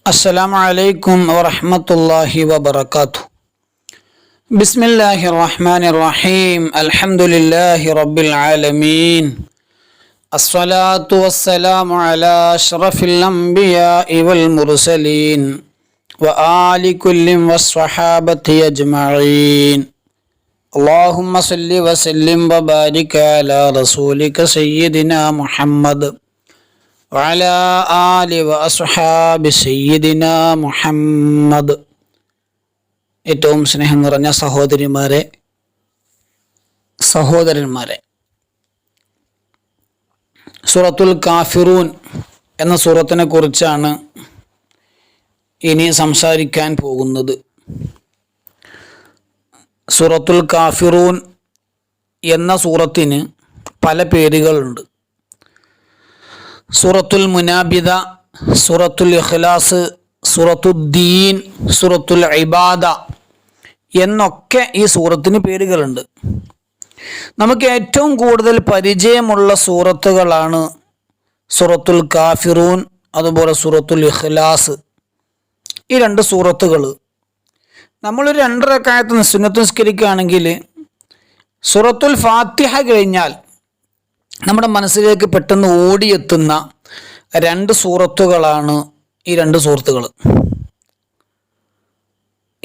السلام عليكم ورحمة الله وبركاته. بسم الله الرحمن الرحيم. الحمد لله رب العالمين. الصلاة والسلام على أشرف الأنبياء والمرسلين وآل كل والصحابة أجمعين. اللهم صل وسلم وبارك على رسولك سيدنا محمد وعلى آل وأصحاب سيدنا മുഹമ്മദ്. ഏറ്റവും സ്നേഹം നിറഞ്ഞ സഹോദരന്മാരെ, സൂറത്തുൽ കാഫിറൂൻ എന്ന സൂറത്തിനെ കുറിച്ചാണ് ഇനി സംസാരിക്കാൻ പോകുന്നത്. സൂറത്തുൽ കാഫിറൂൻ എന്ന സൂറത്തിന് പല പേരുകളുണ്ട്. സൂറത്തുൽ മുനാബിദ, സൂറത്തുൽ ഇഖ്ലാസ്, സൂറത്തുദ്ദീൻ, സൂറത്തുൽ ഇബാദ എന്നൊക്കെ ഈ സൂറത്തിന് പേരുകളുണ്ട്. നമുക്ക് ഏറ്റവും കൂടുതൽ പരിചയമുള്ള സൂറത്തുകളാണ് സൂറത്തുൽ കാഫിറൂൻ, അതുപോലെ സൂറത്തുൽ ഇഖ്ലാസ്. ഈ രണ്ട് സൂറത്തുകൾ നമ്മളൊരു 2 റക്അത്ത് സുന്നത്ത് നിസ്കരിക്കുകയാണെങ്കിൽ സൂറത്തുൽ ഫാത്തിഹ കഴിഞ്ഞാൽ നമ്മുടെ മനസ്സിലേക്ക് പെട്ടെന്ന് ഓടിയെത്തുന്ന 2 സൂറത്തുകളാണ് ഈ 2 സൂറത്തുകൾ.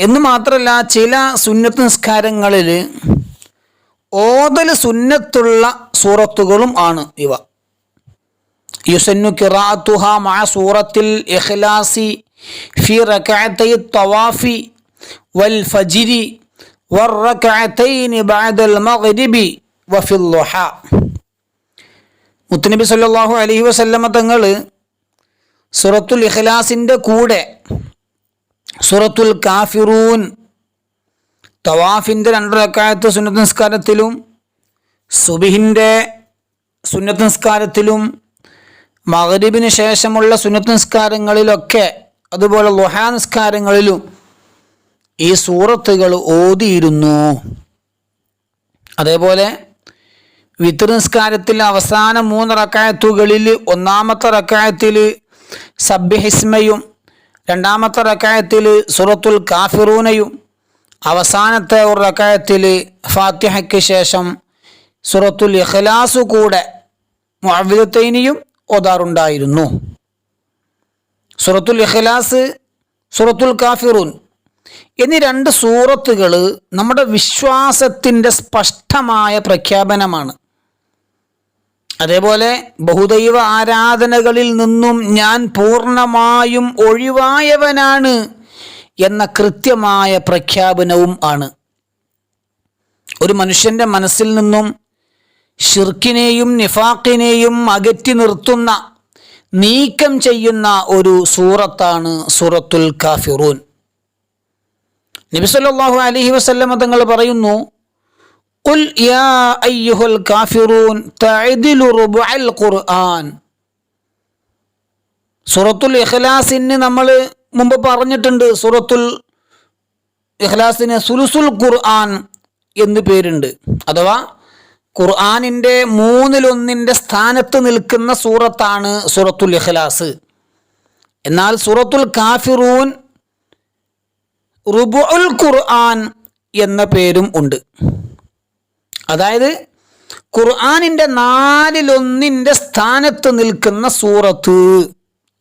എന്ന് മാത്രമല്ല, ചില സുന്നത്ത് നിസ്കാരങ്ങളിൽ ഓതൽ സുന്നത്തുള്ള സൂറത്തുകളും ആണ് ഇവ. യുസന്നു ഖിറാഅത്തുഹ മഅ സൂറത്തിൽ ഇഖ്ലാസി ഫി റക്അത്തൈ തവാഫി വൽ ഫജ്രി വറക്അത്തൈനി ബഅദൽ മഗ്രിബി വഫിൽ ളുഹ. മുത്തുനബി സല്ലല്ലാഹു അലൈഹി വസല്ലമ തങ്ങൾ സൂറത്തുൽ ഇഖ്ലാസിൻ്റെ കൂടെ സൂറത്തുൽ കാഫിറൂൻ തവാഫിൻ്റെ 2 റക്അത്ത് സുന്നത്ത് നിസ്കാരത്തിലും സുബ്ഹിൻ്റെ സുന്നത്ത് നിസ്കാരത്തിലും മഗ്രിബിന് ശേഷമുള്ള സുന്നത്ത് നിസ്കാരങ്ങളിലൊക്കെ, അതുപോലെ ളുഹാ നിസ്കാരങ്ങളിലും ഈ സൂറത്തുകൾ ഓതിയിരുന്നു. അതേപോലെ വിത്ർ നിസ്കാരത്തിൽ അവസാന 3 റക്അത്തുകളിൽ ഒന്നാമത്തെ റക്അത്തിൽ സബ്ബിഹിസ്മയും, രണ്ടാമത്തെ റക്അത്തിൽ സൂറത്തുൽ കാഫിറൂനയും, അവസാനത്തെ ഒരു റക്അത്തിൽ ഫാത്തിഹയ്ക്ക് ശേഷം സൂറത്തുൽ ഇഖ്ലാസ് കൂടെ മുഅവ്വിദത്തൈനിയും ഓതാറുണ്ടായിരുന്നു. സൂറത്തുൽ ഇഖ്ലാസ്, സൂറത്തുൽ കാഫിറൂൻ എന്നീ 2 സൂറത്തുകൾ നമ്മുടെ വിശ്വാസത്തിൻ്റെ സ്പഷ്ടമായ പ്രഖ്യാപനമാണ്. അതേപോലെ ബഹുദൈവ ആരാധനകളിൽ നിന്നും ഞാൻ പൂർണ്ണമായും ഒഴിവായവനാണ് എന്ന കൃത്യമായ പ്രഖ്യാപനവും ആണ്. ഒരു മനുഷ്യൻ്റെ മനസ്സിൽ നിന്നും ശിർക്കിനെയും നിഫാഖിനെയും അകറ്റി നിർത്തുന്ന, നീക്കം ചെയ്യുന്ന ഒരു സൂറത്താണ് സൂറത്തുൽ കാഫിറൂൻ. നബി സല്ലല്ലാഹു അലൈഹി വസല്ലമ തങ്ങൾ പറയുന്നു, ഖുൽ യാ അയ്യുഹൽ കാഫിറൂൻ തഅദിലു റുബഅൽ ഖുർആൻ. സൂറത്തുൽ ഇഖ്ലാസിന് നമ്മൾ മുമ്പ് പറഞ്ഞിട്ടുണ്ട്. സൂറത്തുൽ ഇഖ്ലാസിന് സുലുസുൽ ഖുർആൻ എന്ന് പേരുണ്ട്. അഥവാ ഖുർആനിൻ്റെ 1/3 സ്ഥാനത്ത് നിൽക്കുന്ന സൂറത്താണ് സൂറത്തുൽ ഇഖ്ലാസ്. എന്നാൽ സൂറത്തുൽ കാഫിറൂൻ റുബുഉൽ ഖുർആൻ എന്ന പേരും ഉണ്ട്. അതായത് ഖുർആനിൻ്റെ 4/1 സ്ഥാനത്ത് നിൽക്കുന്ന സൂറത്ത്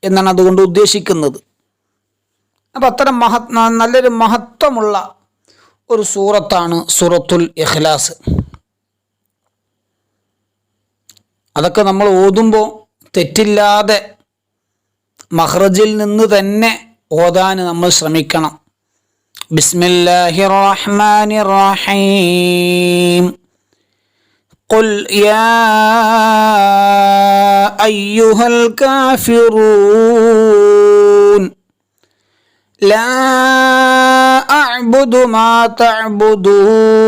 എന്നാണ് അതുകൊണ്ട് ഉദ്ദേശിക്കുന്നത്. അപ്പം അത്തരം നല്ലൊരു മഹത്വമുള്ള ഒരു സൂറത്താണ് സൂറത്തുൽ ഇഖ്ലാസ്. അതൊക്കെ നമ്മൾ ഓതുമ്പോൾ തെറ്റില്ലാതെ മഖ്റജിൽ നിന്ന് തന്നെ ഓതാൻ നമ്മൾ ശ്രമിക്കണം. ബിസ്മില്ലാഹിർ റഹ്മാനിർ റഹീം. ഖുൽ യാ അയ്യുഹൽ കാഫിറൂൻ ലാ അഅ്ബുദു മാ തഅ്ബുദൂൻ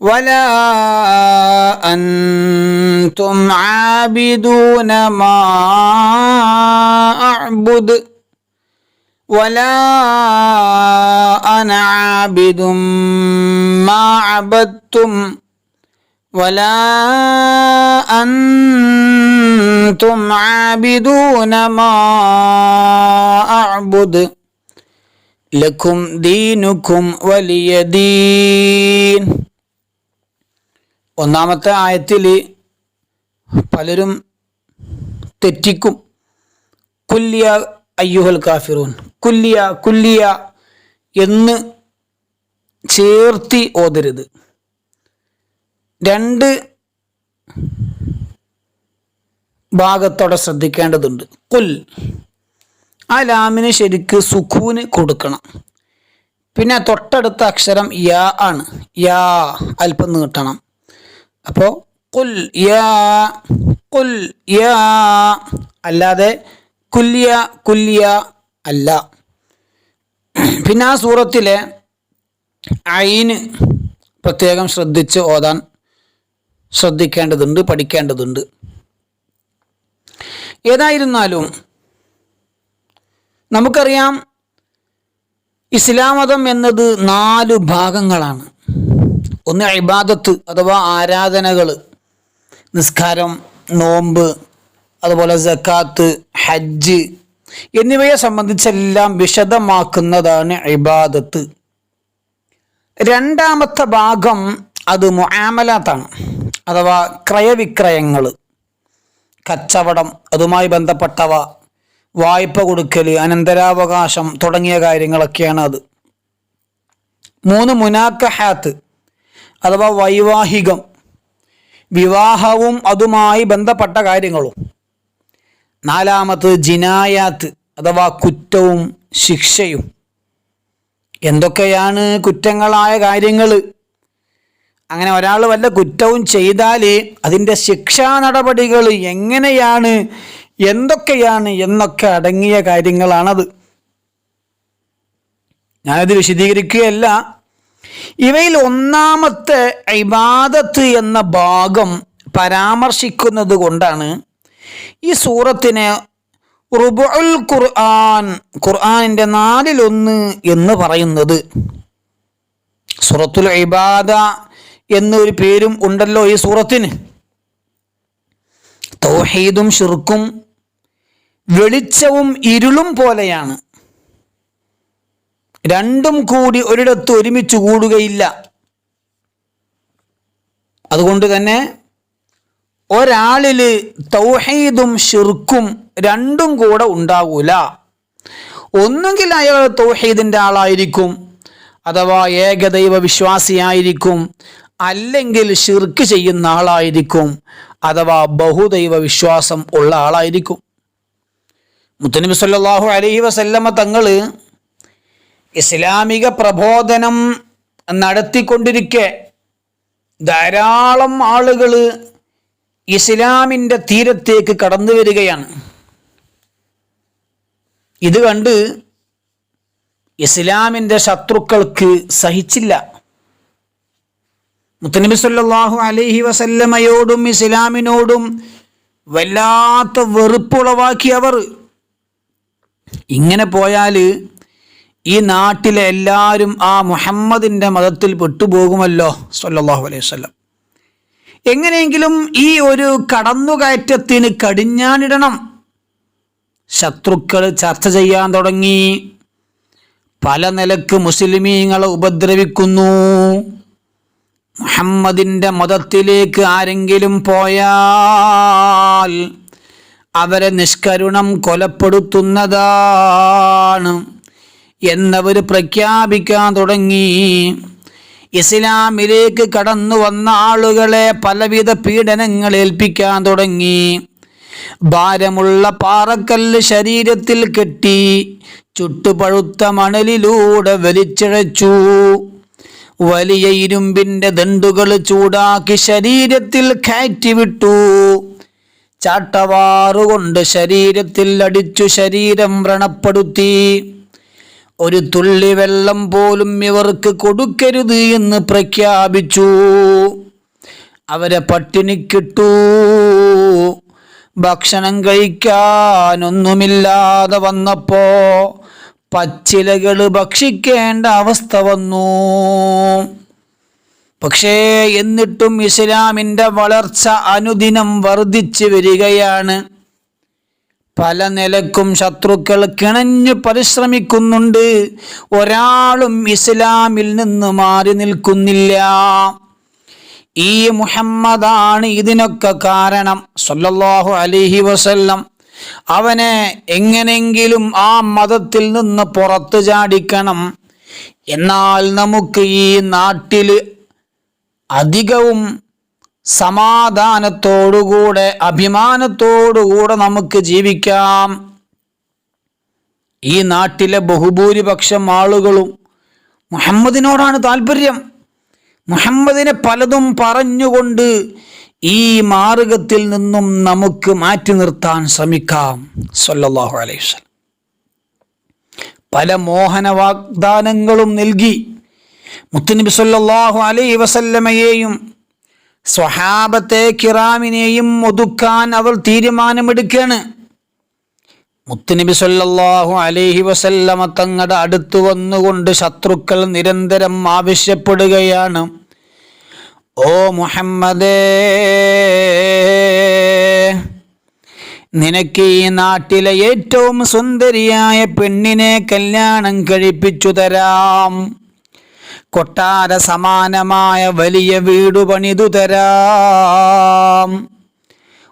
വലാ അൻതും ആബിദൂന മാ അഅ്ബുദു വലാ അന ആബിദും മാ അബദ്തും വലാ അൻതും ആബിദൂന മാ അഅ്ബുദ് ലക്കും ദീനുക്കും വലിയ ദീൻ. ഒന്നാമത്തെ ആയത്തിൽ പലരും തെറ്റിക്കും. കുല്ലിയ അയ്യുഹൽ കാഫിറൂൻ, കുല്ലിയ കുല്ലിയ എന്ന് ചേർത്തി ഓതരുത്. രണ്ട് ഭാഗത്തോടെ ശ്രദ്ധിക്കേണ്ടതുണ്ട്. കുൽ, ആ ലാമിന് ശരിക്ക് സുക്കൂന് കൊടുക്കണം. പിന്നെ തൊട്ടടുത്ത അക്ഷരം യാ ആണ്. യാ അല്പം നീട്ടണം. അപ്പോൾ കുൽ യാ, കുൽ യാ, അല്ലാതെ കുല്യ കുല്യ അല്ല. പിന്നെ ആ സൂറത്തിലെ ഐന് പ്രത്യേകം ശ്രദ്ധിച്ച് ഓതാൻ ശ്രദ്ധിക്കേണ്ടതുണ്ട്, പഠിക്കേണ്ടതുണ്ട്. ഏതായിരുന്നാലും നമുക്കറിയാം, ഇസ്ലാം മതം എന്നത് 4 ഭാഗങ്ങളാണ്. ഒന്ന് ഇബാദത്ത് അഥവാ ആരാധനകൾ, നിസ്കാരം, നോമ്പ്, അതുപോലെ സക്കാത്ത്, ഹജ്ജ് എന്നിവയെ സംബന്ധിച്ചെല്ലാം വിശദമാക്കുന്നതാണ് ഇബാദത്ത്. രണ്ടാമത്തെ ഭാഗം അത് മുആമലാത്താണ്, അഥവാ ക്രയവിക്രയങ്ങൾ, കച്ചവടം, അതുമായി ബന്ധപ്പെട്ടവ, വായ്പ കൊടുക്കൽ, അനന്തരാവകാശം തുടങ്ങിയ കാര്യങ്ങളൊക്കെയാണ് അത്. 3 മുനാക്കഹാത്ത് അഥവാ വൈവാഹികം, വിവാഹവും അതുമായി ബന്ധപ്പെട്ട കാര്യങ്ങളും. 4 ജിനായാത്ത് അഥവാ കുറ്റവും ശിക്ഷയും. എന്തൊക്കെയാണ് കുറ്റങ്ങളായ കാര്യങ്ങൾ? അങ്ങനെ ഒരാൾ വല്ല കുറ്റവും ചെയ്താൽ അതിൻ്റെ ശിക്ഷാ നടപടികൾ എങ്ങനെയാണ്, എന്തൊക്കെയാണ് എന്നൊക്കെ അടങ്ങിയ കാര്യങ്ങളാണത്. ഞാനത് വിശദീകരിക്കുകയല്ല. ഇവയിൽ ഒന്നാമത്തെ ഇബാദത്ത് എന്ന ഭാഗം പരാമർശിക്കുന്നത് കൊണ്ടാണ് ഈ സൂറത്തിനെ റുബുഉൽ ഖുർആൻ, ഖുർആനിൻ്റെ 4/1 എന്ന് പറയുന്നത്. സൂറത്തുൽ ഇബാദ എന്നൊരു പേരും ഉണ്ടല്ലോ ഈ സൂറത്തിന്. തൗഹീദും ശിർക്കും വെളിച്ചവും ഇരുളും പോലെയാണ്. രണ്ടും കൂടി ഒരിടത്ത് ഒരുമിച്ച് കൂടുകയില്ല. അതുകൊണ്ട് തന്നെ ഒരാളിൽ തൗഹീദും ശിർക്കും രണ്ടും കൂടെ ഉണ്ടാകൂല. ഒന്നുകിൽ അയാൾ തൗഹീദിൻ്റെ ആളായിരിക്കും, അഥവാ ഏകദൈവ വിശ്വാസിയായിരിക്കും, അല്ലെങ്കിൽ ശിർക്ക് ചെയ്യുന്ന ആളായിരിക്കും, അഥവാ ബഹുദൈവ വിശ്വാസം ഉള്ള ആളായിരിക്കും. മുത്തനബി സല്ലല്ലാഹു അലൈഹി വസല്ലമ തങ്ങൾ ഇസ്ലാമിക പ്രബോധനം നടത്തിക്കൊണ്ടിരിക്കെ ധാരാളം ആളുകൾ ഇസ്ലാമിൻ്റെ തീരത്തേക്ക് കടന്നു വരികയാണ്. ഇത് കണ്ട് ഇസ്ലാമിൻ്റെ ശത്രുക്കൾക്ക് സഹിച്ചില്ല. മുത്തനബി സല്ലല്ലാഹു അലൈഹി വസല്ലമയോടും ഇസ്ലാമിനോടും വല്ലാത്ത വെറുപ്പുളവാക്കി അവർ. ഇങ്ങനെ പോയാൽ ഈ നാട്ടിലെ എല്ലാവരും ആ മുഹമ്മദിൻ്റെ മതത്തിൽ പെട്ടുപോകുമല്ലോ സല്ലല്ലാഹു അലൈഹി വസല്ലം. എങ്ങനെയെങ്കിലും ഈ ഒരു കടന്നുകയറ്റത്തിന് കടിഞ്ഞാണിടണം. ശത്രുക്കൾ ചർച്ച ചെയ്യാൻ തുടങ്ങി. പല നിലക്ക് മുസ്ലിമീങ്ങളെ ഉപദ്രവിക്കുന്നു. മുഹമ്മദിൻ്റെ മതത്തിലേക്ക് ആരെങ്കിലും പോയാൽ അവരെ നിഷ്കരുണം കൊലപ്പെടുത്തുന്നതാണ് എന്നവർ പ്രഖ്യാപിക്കാൻ തുടങ്ങി. ഇസ്ലാമിലേക്ക് കടന്നു വന്ന ആളുകളെ പലവിധ പീഡനങ്ങൾ ഏൽപ്പിക്കാൻ തുടങ്ങി. ഭാരമുള്ള പാറക്കല്ല് ശരീരത്തിൽ കെട്ടി ചുട്ടുപഴുത്ത മണലിലൂടെ വലിച്ചിഴച്ചു. വലിയ ഇരുമ്പിൻ്റെ ദണ്ടുകൾ ചൂടാക്കി ശരീരത്തിൽ കയറ്റിവിട്ടു. ചാട്ടവാറുകൊണ്ട് ശരീരത്തിൽ അടിച്ചു ശരീരം വ്രണപ്പെടുത്തി. ഒരു തുള്ളി വെള്ളം പോലും ഇവർക്ക് കൊടുക്കരുത് എന്ന് പ്രഖ്യാപിച്ചു. അവരെ പട്ടിണിക്കിട്ടു. ഭക്ഷണം കഴിക്കാനൊന്നുമില്ലാതെ വന്നപ്പോ പച്ചിലകൾ ഭക്ഷിക്കേണ്ട അവസ്ഥ വന്നു. പക്ഷേ എന്നിട്ടും ഇസ്ലാമിൻ്റെ വളർച്ച അനുദിനം വർദ്ധിച്ചു വരികയാണ്. പല നിലക്കും ശത്രുക്കൾ കിണഞ്ഞു പരിശ്രമിക്കുന്നുണ്ട്. ഒരാളും ഇസ്ലാമിൽ നിന്ന് മാറി നിൽക്കുന്നില്ല. ഈ മുഹമ്മദാണ് ഇതിനൊക്കെ കാരണം സല്ലല്ലാഹു അലൈഹി വസല്ലം. അവനെ എങ്ങനെങ്കിലും ആ മതത്തിൽ നിന്ന് പുറത്തു ചാടിക്കണം. എന്നാൽ നമുക്ക് ഈ നാട്ടിൽ അധികവും സമാധാനത്തോടുകൂടെ അഭിമാനത്തോടുകൂടെ നമുക്ക് ജീവിക്കാം. ഈ നാട്ടിലെ ബഹുഭൂരിപക്ഷം ആളുകളും മുഹമ്മദിനോടാണ് താല്പര്യം. മുഹമ്മദിനെ പലതും പറഞ്ഞുകൊണ്ട് ഈ മാർഗത്തിൽ നിന്നും നമുക്ക് മാറ്റി നിർത്താൻ ശ്രമിക്കാം. സല്ലല്ലാഹു അലൈഹി വസല്ലം പല മോഹന വാഗ്ദാനങ്ങളും നൽകി മുത്തുനബി സല്ലല്ലാഹു അലൈഹി വസല്ലമയെയും സ്വഹാബത്തെ കിറാമിനെയും ഒതുക്കാൻ അവർ തീരുമാനമെടുക്കുകയാണ്. മുത്തുനബി സല്ലല്ലാഹു അലൈഹി വസല്ലമ തങ്ങളുടെ അടുത്ത് വന്നുകൊണ്ട് ശത്രുക്കൾ നിരന്തരം ആവശ്യപ്പെടുകയാണ്, ഓ മുഹമ്മദേ, നിനക്ക് ഈ നാട്ടിലെ ഏറ്റവും സുന്ദരിയായ പെണ്ണിനെ കല്യാണം കഴിപ്പിച്ചു തരാം. കൊട്ടാര സമാനമായ വലിയ വീട് പണിതു തരാം.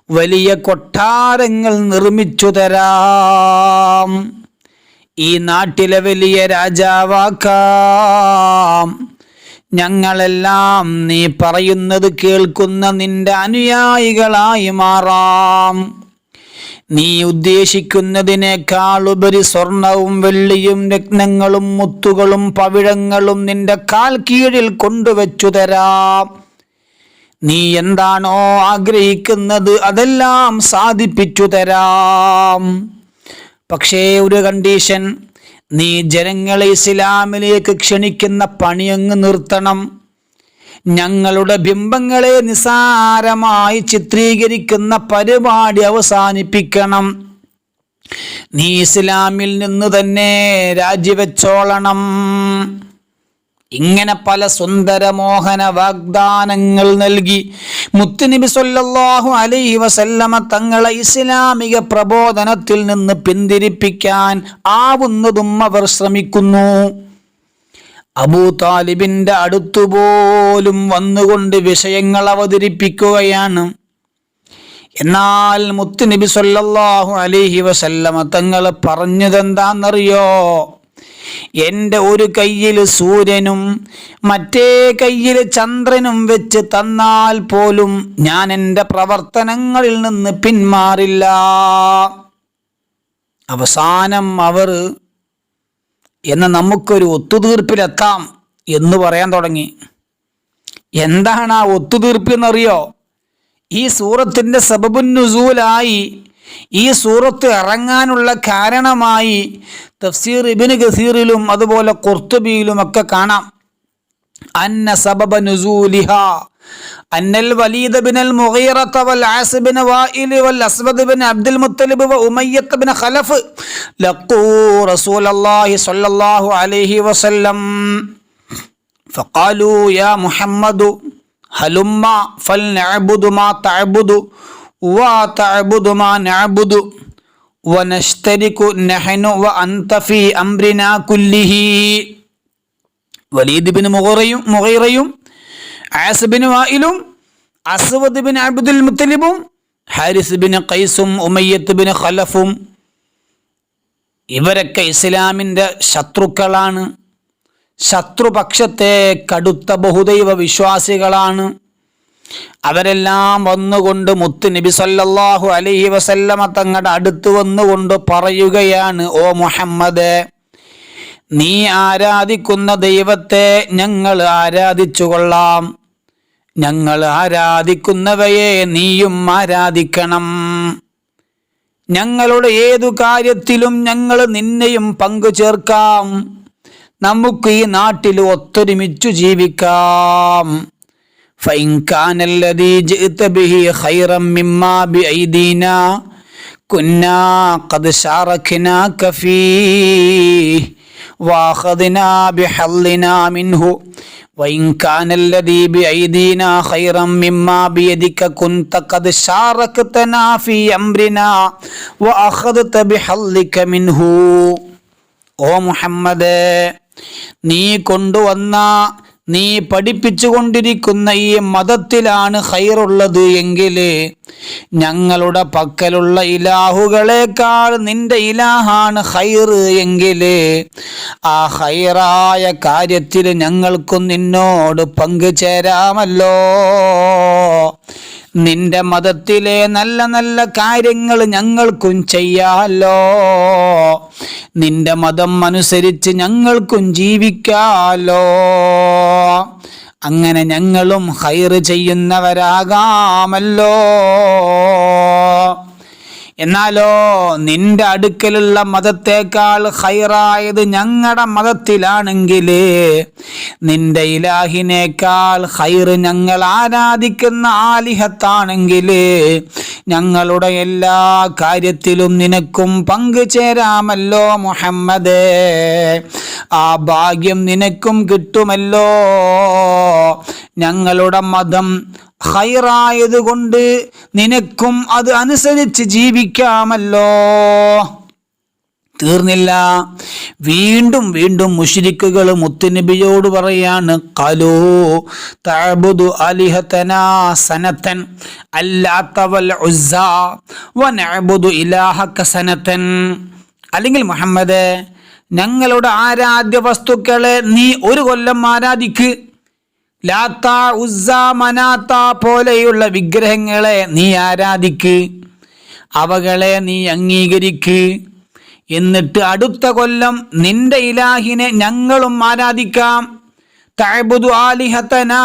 വലിയ കൊട്ടാരങ്ങൾ നിർമ്മിച്ചു തരാം. ഈ നാട്ടിലെ വലിയ രാജാവാക്കാം. ഞങ്ങളെല്ലാം നീ പറയുന്നത് കേൾക്കുന്ന നിന്റെ അനുയായികളായി മാറാം. നീ ഉദ്ദേശിക്കുന്നതിനേക്കാൾ ഉപരി സ്വർണവും വെള്ളിയും രത്നങ്ങളും മുത്തുകളും പവിഴങ്ങളും നിന്റെ കാൽ കീഴിൽ കൊണ്ടുവച്ചു തരാം. നീ എന്താണോ ആഗ്രഹിക്കുന്നത് അതെല്ലാം സാധിപ്പിച്ചു തരാം. പക്ഷേ ഒരു കണ്ടീഷൻ, നീ ജനങ്ങളെ ഇസ്ലാമിലേക്ക് ക്ഷണിക്കുന്ന പണിയങ്ങ് നിർത്തണം. ഞങ്ങളുടെ ബിംബങ്ങളെ നിസാരമായി ചിത്രീകരിക്കുന്ന പരിപാടി അവസാനിപ്പിക്കണം. നീ ഇസ്ലാമിൽ നിന്ന് തന്നെ രാജിവെച്ചോളണം. ഇങ്ങനെ പല സുന്ദര മോഹന വാഗ്ദാനങ്ങൾ നൽകി മുത്തുനബി സല്ലല്ലാഹു അലൈഹി വസല്ലമ തങ്ങളെ ഇസ്ലാമിക പ്രബോധനത്തിൽ നിന്ന് പിന്തിരിപ്പിക്കാൻ ആവുന്നതും അവർ ശ്രമിക്കുന്നു. അബൂ താലിബിന്റെ അടുത്തുപോലും വന്നുകൊണ്ട് വിഷയങ്ങൾ അവതരിപ്പിക്കുകയാണ്. എന്നാൽ മുത്തുനബി സല്ലല്ലാഹു അലൈഹി വസല്ലമ തങ്ങൾ പറഞ്ഞതെന്താണെന്നറിയോ? എൻ്റെ ഒരു കയ്യിൽ സൂര്യനും മറ്റേ കയ്യിൽ ചന്ദ്രനും വെച്ച് തന്നാൽ പോലും ഞാൻ എൻ്റെ പ്രവർത്തനങ്ങളിൽ നിന്ന് പിന്മാറില്ല. അവസാനം അവർ എന്ന് നമുക്കൊരു ഒത്തുതീർപ്പിലെത്താം എന്ന് പറയാൻ തുടങ്ങി. എന്താണ് ആ ഒത്തുതീർപ്പ് എന്നറിയോ? ഈ സൂറത്തിൻ്റെ സബബുൻ നുസൂലായി, ഈ സൂറത്ത് ഇറങ്ങാനുള്ള കാരണമായി തഫ്സീർ ഇബ്നു കസീറിലും അതുപോലെ ഖുർത്തുബിയിലും ഒക്കെ കാണാം. അന്ന സബബ നുസൂലിഹാ അന്നൽ വലീദ് ബിനൽ മുഗീറത വൽ ആസ് ബിൻ വാഇൽ വൽ അസ്വദ് ബിൻ അബ്ദുൽ മുത്തലിബ് വ ഉമയ്യത്ത് ബിൻ ഖലഫ് ലഖൂ റസൂലല്ലാഹി സ്വല്ലല്ലാഹു അലൈഹി വസല്ലം ഫഖാലൂ യാ മുഹമ്മദ് ഹലുമ്മ ഫൽനഅബുദു മാ തഅബുദു വ തഅബുദു മാ നഅബുദു വനശ്തരികു നഹ്നു വ അൻത ഫീ അംരിനാ കുല്ലിഹി. വലീദ് ബിൻ മുഗീറയും ആസ് ബിൻ വായിലും അസ്വദ് ബിൻ അബ്ദുൽ മുത്തലിബും ഹാരിസ് ബിൻ ഖൈസും ഉമയ്യത്ത് ബിൻ ഖലഫും ഇവരൊക്കെ ഇസ്ലാമിൻ്റെ ശത്രുക്കളാണ്. ശത്രുപക്ഷത്തെ കടുത്ത ബഹുദൈവ വിശ്വാസികളാണ്. അവരെല്ലാം വന്നുകൊണ്ട് മുത്തുനബി സല്ലല്ലാഹു അലൈഹി വസല്ലമ തങ്ങളുടെ അടുത്ത് വന്നുകൊണ്ട് പറയുകയാണ്, ഓ മുഹമ്മദ്, നീ ആരാധിക്കുന്ന ദൈവത്തെ ഞങ്ങൾ ആരാധിച്ചു കൊള്ളാം. ഞങ്ങൾ ആരാധിക്കുന്നവയെ നീയും ആരാധിക്കണം. ഞങ്ങളുടെ ഏതു കാര്യത്തിലും ഞങ്ങൾ നിന്നെയും പങ്കു ചേർക്കാം. നമുക്ക് ഈ നാട്ടിൽ ഒത്തൊരുമിച്ചു ജീവിക്കാം. فإن كان الذي جئت به خيرا مما بأيدينا كنا قد شاركناك فيه واخذنا بحظنا منه വഇൻ കാനല്ലദീ ബിഐദീനാ ഖൈറൻ മിമ്മാ ബിയദിക കുൻത ഖദ് ശാറക്തനാ ഫീ അംരിനാ വഅഖദ്ത ബിഹല്ലിക മിൻഹു. ഓ മുഹമ്മദേ, നീ കൊണ്ടുവന്ന, നീ പഠിപ്പിച്ചുകൊണ്ടിരിക്കുന്ന ഈ മതത്തിലാണ് ഖൈറുള്ളത് എങ്കിൽ ഞങ്ങളുടെ പക്കലുള്ള ഇലാഹുകളെക്കാൾ നിന്റെ ഇലാഹാണ് ഖൈറ് എങ്കിൽ ആ ഖൈറായ കാര്യത്തിൽ ഞങ്ങൾക്കും നിന്നോട് പങ്കുചേരാമല്ലോ. നിന്റെ മതത്തിലെ നല്ല നല്ല കാര്യങ്ങൾ ഞങ്ങൾക്കും ചെയ്യാമല്ലോ. നിന്റെ മതം അനുസരിച്ച് ഞങ്ങൾക്കും ജീവിക്കാമല്ലോ. അങ്ങനെ ഞങ്ങളും ഖൈറ് ചെയ്യുന്നവരാകാമല്ലോ. എന്നാലോ നിന്റെ അടുക്കലുള്ള മതത്തേക്കാൾ ഖൈറായത് ഞങ്ങളുടെ മതത്തിലാണെങ്കിൽ നിന്റെ ഇലാഹിനേക്കാൾ ഖൈറ് ഞങ്ങൾ ആരാധിക്കുന്ന ആലിഹത്താണെങ്കിൽ ഞങ്ങളുടെ എല്ലാ കാര്യത്തിലും നിനക്കും പങ്കുചേരാമല്ലോ മുഹമ്മദേ. ആ ഭാഗ്യം നിനക്കും കിട്ടുമല്ലോ. ഞങ്ങളുടെ മതം ഖൈറായതുകൊണ്ട് നിനക്കും അത് അനുസരിച്ച് ജീവിക്കാമല്ലോ. തീർന്നില്ല, വീണ്ടും വീണ്ടും മുശ്രിക്കുകൾ മുത്തുനബിയോട് പറയാണ്, ഖാലൂ തഅബുദു ആലിഹതനാ സനതൻ അല്ലാത്ത വൽ ഉസ്സ വനഅബുദു ഇലാഹക സനതൻ. അല്ലെങ്കിൽ മുഹമ്മദേ, ഞങ്ങളുടെ ആരാധ്യ വസ്തുക്കളെ നീ ഒരു കൊല്ലം ആരാധിക്ക്. ലാത്ത, ഉസ്സ, മനാത്ത പോലെയുള്ള വിഗ്രഹങ്ങളെ നീ ആരാധിക്ക്, അവകളെ നീ അംഗീകരിക്ക്. എന്നിട്ട് അടുത്ത കൊല്ലം നിന്റെ ഇലാഹിനെ ഞങ്ങളും ആരാധിക്കാം. തഅബുദു ആലിഹതനാ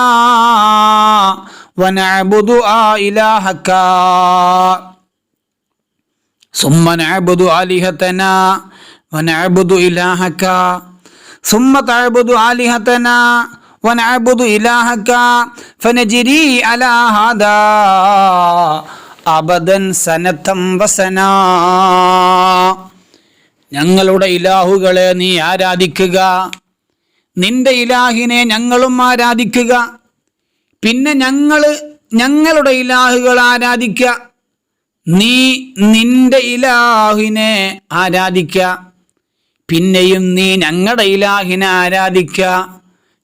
വനഅബുദു ഇലാഹക സുമ്മ നഅബുദു ആലിഹതനാ വനഅബുദു ഇലാഹക സുമ്മ തഅബുദു ആലിഹതനാ വനഅബുദു ഇലാഹക ഫനജ്രി അലാ ഹാദാ അബദൻ സനതം വസനാ. ഞങ്ങളുടെ ഇലാഹുകളെ നീ ആരാധിക്കുക, നിന്റെ ഇലാഹിനെ ഞങ്ങളും ആരാധിക്കുക, പിന്നെ ഞങ്ങളുടെ ഇലാഹുകൾ ആരാധിക്കുക. നീ നിന്റെ ഇലാഹിനെ ആരാധിക്കുക, പിന്നെയും നീ ഞങ്ങളുടെ ഇലാഹിനെ ആരാധിക്കുക,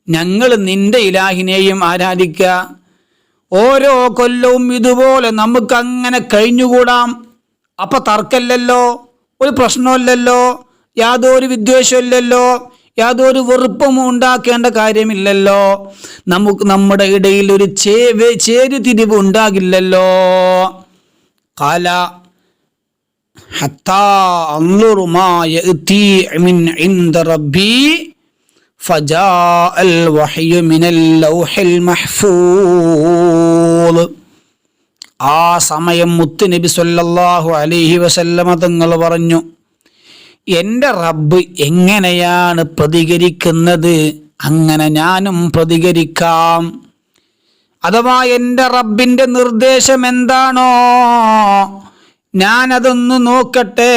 ഞങ്ങൾ നിന്റെ ഇലാഹിനെയും ആരാധിക്കുക. ഓരോ കൊല്ലവും ഇതുപോലെ നമുക്കങ്ങനെ കഴിഞ്ഞുകൂടാം. അപ്പം തർക്കമില്ലല്ലോ, ഒരു പ്രശ്നമില്ലല്ലോ, യാതൊരു വിദ്വേഷമില്ലല്ലോ, യാതൊരു വെറുപ്പും ഉണ്ടാക്കേണ്ട കാര്യമില്ലല്ലോ. നമ്മുടെ ഇടയിൽ ഒരു ചേരുതിരിവ് ഉണ്ടാകില്ലല്ലോ. ഖാല ഹത്താ അൻളുറു മാ യഅതി മിൻ ഇൻദ റബ്ബി ഫജാഅൽ വഹ്യു മിനൽ ലൗഹിൽ മഹ്ഫൂദ്. ആ സമയം മുത്തുനബി സല്ലല്ലാഹു അലൈഹി വസല്ലമ തങ്ങൾ പറഞ്ഞു, എൻ്റെ റബ്ബ് എങ്ങനെയാണ് പ്രതികരിക്കുന്നത് അങ്ങനെ ഞാനും പ്രതികരിക്കാം. അഥവാ എൻ്റെ റബ്ബിൻ്റെ നിർദ്ദേശം എന്താണോ ഞാനതൊന്ന് നോക്കട്ടെ,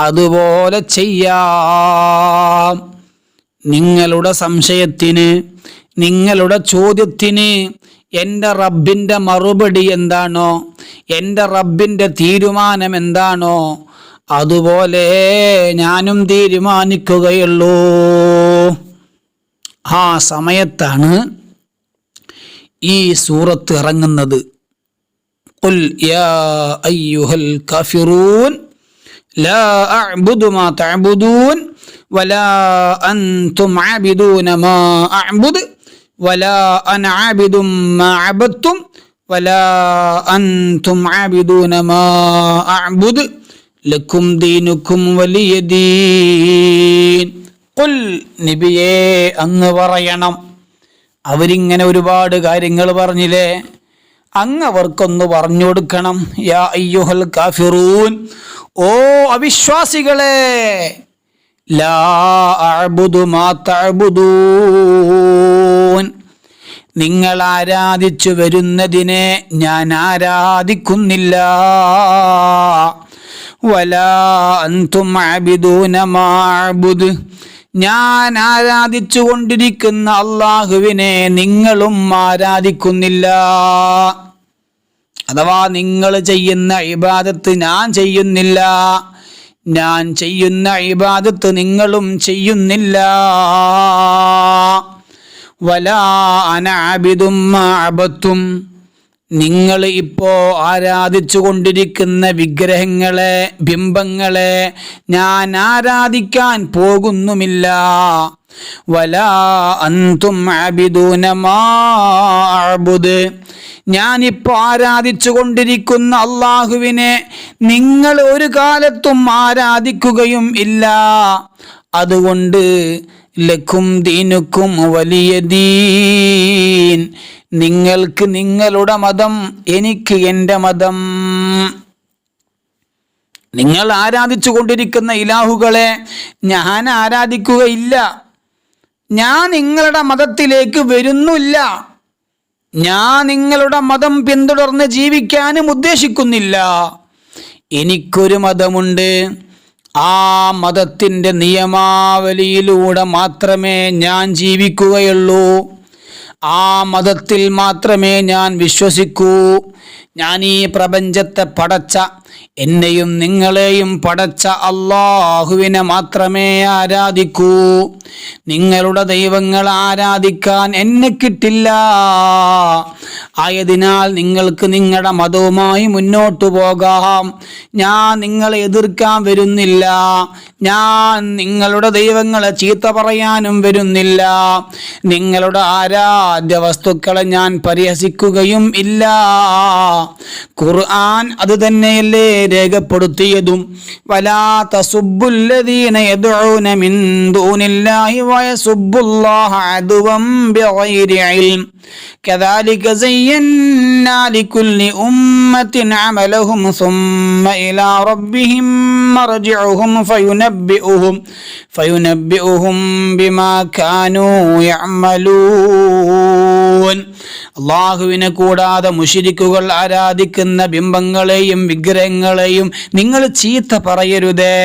അതുപോലെ ചെയ്യാം. നിങ്ങളുടെ സംശയത്തിന്, നിങ്ങളുടെ ചോദ്യത്തിന് എൻ്റെ റബ്ബിൻ്റെ മറുപടി എന്താണോ, എൻ്റെ റബ്ബിൻ്റെ തീരുമാനം എന്താണോ അതുപോലെ ഞാനും തീരുമാനിക്കുകയുള്ളൂ. ആ സമയത്താണ് ഈ സൂറത്ത് ഇറങ്ങുന്നത്. ഖുൽ യാ അയ്യുഹൽ കാഫിറൂൻ ലാ അഅ്ബുദു മാ തഅ്ബുദൂൻ വലാ അൻതും ആബിദൂന മാ അഅ്ബുദു വലാ അന ആബിദും മാ അബദ്തും വലാ അൻതും ആബിദൂന മാ അഅ്ബുദു ലക്കും ദീനുക്കും വലിയ ദീൻ. ഖുൽ, നബിയേ അങ്ങ് പറയണം. അവരിങ്ങനെ ഒരുപാട് കാര്യങ്ങൾ പറഞ്ഞില്ലേ, അങ്ങ് അവർക്കൊന്ന് പറഞ്ഞു കൊടുക്കണം. യാ അയ്യുഹൽ കാഫിറൂൻ, ഓ അവിശ്വാസികളെ, ലാ അഅ്ബുദു മാ തഅ്ബുദൂൻ, നിങ്ങൾ ആരാധിച്ചു വരുന്നതിനെ ഞാൻ ആരാധിക്കുന്നില്ല. വലാ അൻതും ആബിദൂന മാ അഅ്ബുദു, ഞാൻ ആരാധിച്ചു കൊണ്ടിരിക്കുന്ന അള്ളാഹുവിനെ നിങ്ങളും ആരാധിക്കുന്നില്ല. അഥവാ നിങ്ങൾ ചെയ്യുന്ന ഇബാദത്ത് ഞാൻ ചെയ്യുന്നില്ല, ഞാൻ ചെയ്യുന്ന ഇബാദത്ത് നിങ്ങളും ചെയ്യുന്നില്ല. വലാ അന അബിദും മാ അബദ്തും, നിങ്ങൾ ഇപ്പോൾ ആരാധിച്ചു കൊണ്ടിരിക്കുന്ന വിഗ്രഹങ്ങളെ, ബിംബങ്ങളെ ഞാൻ ആരാധിക്കാൻ പോകുന്നുമില്ല. വലാ അൻതും അബിദൂന മാ അഅ്ബുദ്, ഞാനിപ്പോൾ ആരാധിച്ചു കൊണ്ടിരിക്കുന്ന അള്ളാഹുവിനെ നിങ്ങൾ ഒരു കാലത്തും ആരാധിക്കുകയും ഇല്ല. അതുകൊണ്ട് ലക്കും ദീനുക്കും വലിയ ദീൻ, നിങ്ങൾക്ക് നിങ്ങളുടെ മതം, എനിക്ക് എൻ്റെ മതം. നിങ്ങൾ ആരാധിച്ചു കൊണ്ടിരിക്കുന്ന ഇലാഹുകളെ ഞാൻ ആരാധിക്കുകയില്ല. ഞാൻ നിങ്ങളുടെ മതത്തിലേക്ക് വരുന്നില്ല. ഞാൻ നിങ്ങളുടെ മതം പിന്തുടർന്ന് ജീവിക്കാനും ഉദ്ദേശിക്കുന്നില്ല. എനിക്കൊരു മതമുണ്ട്. ആ മതത്തിൻ്റെ നിയമാവലിയിലൂടെ മാത്രമേ ഞാൻ ജീവിക്കുകയുള്ളൂ. ആ മതത്തിൽ മാത്രമേ ഞാൻ വിശ്വസിക്കൂ. ഞാൻ ഈ പ്രപഞ്ചത്തെ പടച്ച, എന്നെയും നിങ്ങളെയും പടച്ച അള്ളാഹുവിനെ മാത്രമേ ആരാധിക്കൂ. നിങ്ങളുടെ ദൈവങ്ങൾ ആരാധിക്കാൻ എന്നെ കിട്ടില്ല. ആയതിനാൽ നിങ്ങൾക്ക് നിങ്ങളുടെ മതവുമായി മുന്നോട്ടു പോകാം. ഞാൻ നിങ്ങളെ എതിർക്കാൻ വരുന്നില്ല. ഞാൻ നിങ്ങളുടെ ദൈവങ്ങളെ ചീത്ത പറയാനും വരുന്നില്ല. നിങ്ങളുടെ ആരാധ്യ വസ്തുക്കളെ ഞാൻ പരിഹസിക്കുകയും ഇല്ല. ഖുർആൻ അത് തന്നെയല്ലേ രേഖപ്പെടുത്തിയതും. വലാ തസുബ്ബുല്ലദീന യദ്ഊന മിൻ ദൂനില്ലാഹി വയസുബ്ബുല്ലാഹ അദുവൻ ബിഗൈരി ഇൽം കദാലിക സയ്യന്നാ ലികുല്ലി ഉമ്മത്തിൻ അമലഹും സുമ്മ ഇലാ റബ്ബിഹിം മർജിഉഹും ഫയുനബ്ബിഉഹും ബിമാ കാനൂ യഅമലൂൻ. അള്ളാഹുവിനെ കൂടാതെ മുശ്രിക്കുകൾ ആരാധിക്കുന്ന ബിംബങ്ങളെയും വിഗ്രഹങ്ങളെയും നിങ്ങൾ ചീത്ത പറയരുതേ.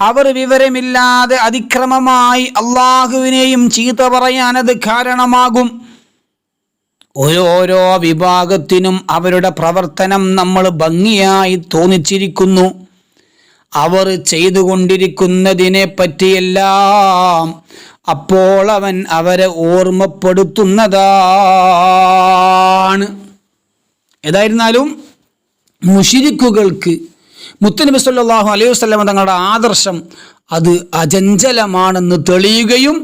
അവർ വിവരമില്ലാതെ അതിക്രമമായി അള്ളാഹുവിനെയും ചീത്ത പറയാനത് കാരണമാകും. ഓരോരോ വിഭാഗത്തിനും അവരുടെ പ്രവർത്തനം നമ്മൾ ഭംഗിയായി തോന്നിച്ചിരിക്കുന്നു. അവർ ചെയ്തുകൊണ്ടിരിക്കുന്നതിനെ പറ്റിയെല്ലാം അപ്പോൾ അവൻ അവരെ ഓർമ്മപ്പെടുത്തുന്നതാണ്. ഏതായിരുന്നാലും മുശ്രിക്കുകൾക്ക് മുത്തുനബി സല്ലല്ലാഹു അലൈഹി വസല്ലം തങ്ങളുടെ ആദർശം അത് അചഞ്ചലമാണെന്ന് തെളിയുകയും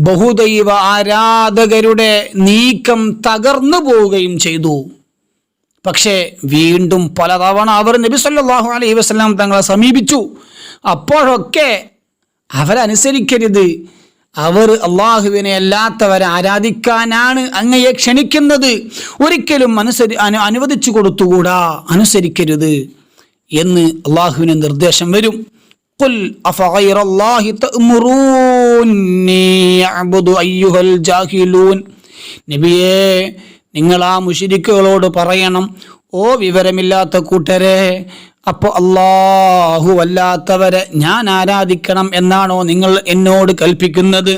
ബഹുദൈവ ആരാധകരുടെ നീക്കം തകർന്നു പോവുകയും ചെയ്തു. പക്ഷേ വീണ്ടും പലതവണ അവർ നബി സല്ലല്ലാഹു അലൈഹി വസല്ലം തങ്ങളെ സമീപിച്ചു. അപ്പോഴൊക്കെ അവരനുസരിക്കരുത്, അവർ അള്ളാഹുവിനെ അല്ലാത്തവരെ ആരാധിക്കാനാണ് അങ്ങയെ ക്ഷണിക്കുന്നത്, ഒരിക്കലും അനുവദിച്ചു കൊടുത്തുകൂടാ, അനുസരിക്കരുത് എന്ന് അള്ളാഹുവിന് നിർദ്ദേശം വരും. ഖുൽ അഫഗൈറല്ലാഹി തഅ്മുറൂനി അഅ്ബുദു അയ്യുഹൽ ജാഹിലൂൻ. നബിയേ, നിങ്ങൾ ആ മുശ്രിക്കുകളോട് പറയണം, ഓ വിവരമില്ലാത്ത കൂട്ടരെ, അപ്പോൾ അല്ലാഹു അല്ലാത്തവരെ ഞാൻ ആരാധിക്കണം എന്നാണോ നിങ്ങൾ എന്നോട് കൽപ്പിക്കുന്നത്?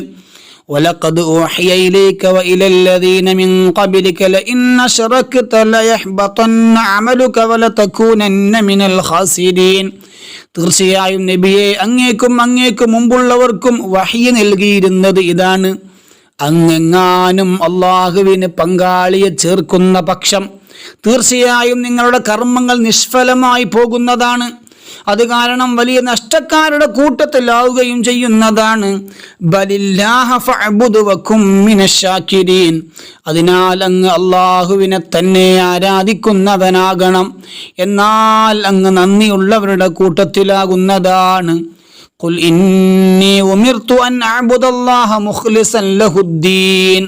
വലഖദ് ഊഹിയ ഇലൈക വഇലല്ലദീന മിൻ ഖബ്ലിക ലഇൻ അശ്റക്ത ലയഹ്ബതന്ന അമലുക വലതകൂനന്ന മിനൽ ഖാസിരീൻ. തീർച്ചയായും നബിയെ, അങ്ങേക്കും മുമ്പുള്ളവർക്കും വഹ്യ് നൽകിയിരുന്നത് ഇതാണ്. അങ്ങെങ്ങാനും അള്ളാഹുവിന് പങ്കാളിയെ ചേർക്കുന്ന പക്ഷം തീർച്ചയായും നിങ്ങളുടെ കർമ്മങ്ങൾ നിഷ്ഫലമായി പോകുന്നതാണ്. അത് കാരണം വലിയ നഷ്ടക്കാരുടെ കൂട്ടത്തിലാവുകയും ചെയ്യുന്നതാണ്. ബലില്ലാഹ ഫഅ്ബുദ് വകും മിനശ്ശാകിരീൻ. അതിനാൽ അങ്ങ് അള്ളാഹുവിനെ തന്നെ ആരാധിക്കുന്നവനാകണം, എന്നാൽ അങ്ങ് നന്ദിയുള്ളവരുടെ കൂട്ടത്തിലാകുന്നതാണ്. ഖുൽ ഇന്നി ഉമിർതു അൻ അഅ്ബുദല്ലാഹ മുഖ്ലിസൻ ലഹുദ്ദീൻ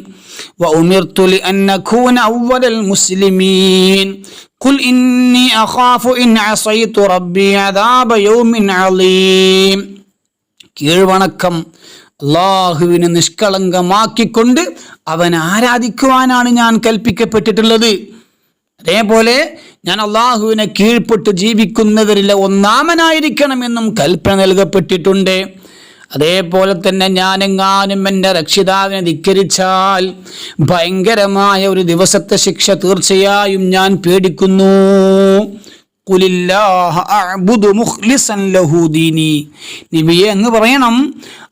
വഉമിർതു ലിഅൻ അകൂന അവ്വലൽ മുസ്ലിമീൻ. ഖുൽ ഇന്നി അഖാഫു ഇൻ അസൈതു റബ്ബി അദാബ യൗമിൻ അളീം. കീഴ്വണക്കം അള്ളാഹുവിനെ നിഷ്കളങ്കമാക്കിക്കൊണ്ട് അവൻ ആരാധിക്കുവാനാണ് ഞാൻ കൽപ്പിക്കപ്പെട്ടിട്ടുള്ളത്. അതേപോലെ ഞാൻ അള്ളാഹുവിനെ കീഴ്പ്പെട്ട് ജീവിക്കുന്നവരിലെ ഒന്നാമനായിരിക്കണമെന്നും കൽപ്പന നൽകപ്പെട്ടിട്ടുണ്ട്. അതേപോലെ തന്നെ ഞാനെങ്ങാനും എൻ്റെ രക്ഷിതാവിനെ ധിക്കരിച്ചാൽ ഭയങ്കരമായ ഒരു ദിവസത്തെ ശിക്ഷ തീർച്ചയായും ഞാൻ പേടിക്കുന്നു. ഖുലില്ലാഹ അഅ്ബുദു മുഖ്ലിസൻ ലഹു ദീനി. നബിയെ അങ്ങ് പറയണം,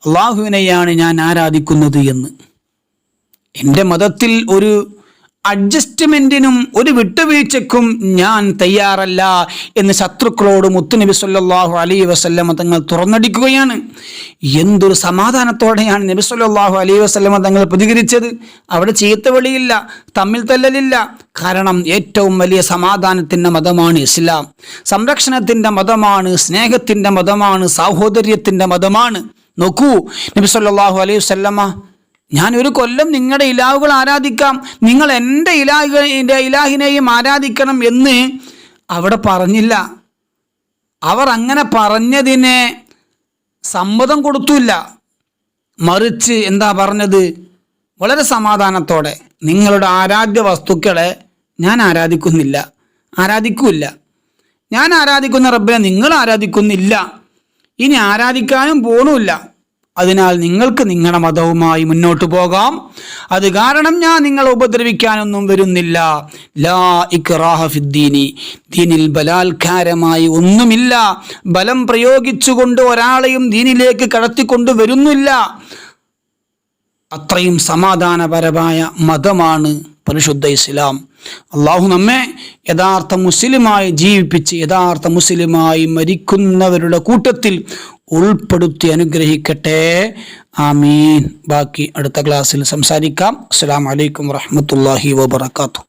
അള്ളാഹുവിനെയാണ് ഞാൻ ആരാധിക്കുന്നത് എന്ന്. എൻ്റെ മതത്തിൽ ഒരു അഡ്ജസ്റ്റ്മെന്റിനും ഒരു വിട്ടുവീഴ്ചയ്ക്കും ഞാൻ തയ്യാറല്ല എന്ന് ശത്രുക്കളോട് മുത്തുനബി സല്ലല്ലാഹു അലൈഹി വസല്ലമ തങ്ങൾ തുറന്നടിക്കുകയാണ്. എന്തൊരു സമാധാനത്തോടെയാണ് നബി സല്ലല്ലാഹു അലൈഹി വസല്ലമ തങ്ങൾ പ്രതികരിച്ചത്. അവിടെ ചീത്തവിളിയില്ല, തമ്മിൽ തല്ലലില്ല. കാരണം ഏറ്റവും വലിയ സമാധാനത്തിൻ്റെ മതമാണ് ഇസ്ലാം, സംരക്ഷണത്തിൻ്റെ മതമാണ്, സ്നേഹത്തിൻ്റെ മതമാണ്, സാഹോദര്യത്തിൻ്റെ മതമാണ്. നോക്കൂ, നബി സല്ലല്ലാഹു അലൈഹി വസല്ലമ ഞാൻ ഒരു കൊല്ലം നിങ്ങളുടെ ഇലാഹുകൾ ആരാധിക്കാം, നിങ്ങൾ എൻ്റെ ഇലാഹിനെയും ആരാധിക്കണം എന്ന് അവിടെ പറഞ്ഞില്ല. അവർ അങ്ങനെ പറഞ്ഞതിനെ സമ്മതം കൊടുത്തില്ല. മറിച്ച് എന്താ പറഞ്ഞത്? വളരെ സമാധാനത്തോടെ, നിങ്ങളുടെ ആരാധ്യ വസ്തുക്കളെ ഞാൻ ആരാധിക്കില്ല. ഞാൻ ആരാധിക്കുന്ന റബ്ബിനെ നിങ്ങൾ ആരാധിക്കുന്നില്ല, ഇനി ആരാധിക്കാനും പോലുമില്ല. അതിനാൽ നിങ്ങൾക്ക് നിങ്ങളുടെ മതവുമായി മുന്നോട്ട് പോകാം. അത് കാരണം ഞാൻ നിങ്ങളെ ഉപദ്രവിക്കാനൊന്നും വരുന്നില്ല. ലാ ഇക്റാഹ ഫിദ്ദീനി. ദീനിൽ ബലാത്കാരമായി ഒന്നുമില്ല. ബലം പ്രയോഗിച്ചുകൊണ്ട് ഒരാളെയും ദീനിലേക്ക് കടത്തിക്കൊണ്ട് വരുന്നില്ല. അത്രയും സമാധാനപരമായ മതമാണ് പരിശുദ്ധ ഇസ്ലാം. അള്ളാഹു നമ്മെ യഥാർത്ഥ മുസ്ലിമായി ജീവിപ്പിച്ച് യഥാർത്ഥ മുസ്ലിമായി മരിക്കുന്നവരുടെ കൂട്ടത്തിൽ ഉൾപ്പെടുത്തി അനുഗ്രഹിക്കട്ടെ. ആമീൻ. ബാക്കി അടുത്ത ക്ലാസ്സിൽ സംസാരിക്കാം. അസ്സലാമു അലൈക്കും വറഹ്മത്തുള്ളാഹി വബറകാതുഹു.